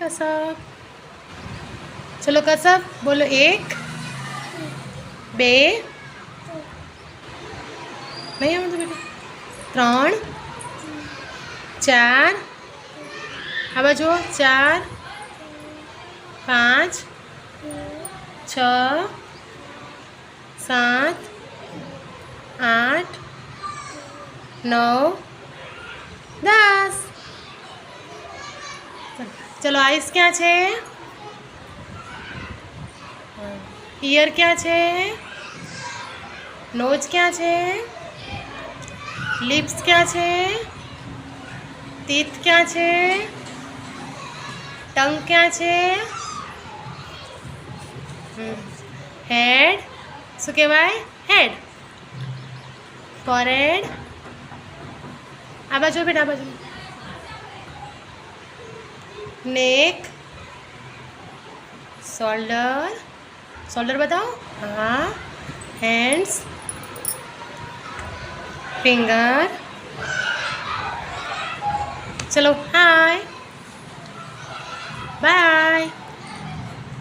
कसब चलो कसब बोलो 1 2 नहीं आवड़તું बेटा 3 4 આ બાજુ 4 5 6 7 8 9 10 चलो आइस क्या है ईयर क्या है नोज क्या है लिप्स क्या है टीथ क्या है टंग क्या है हेड शू कहवाय हेड फॉरहेड आ बाजू बेटा आ बाजू नेक शोल्डर शोल्डर बताओ हाँ हैंड्स फिंगर चलो हाय बाय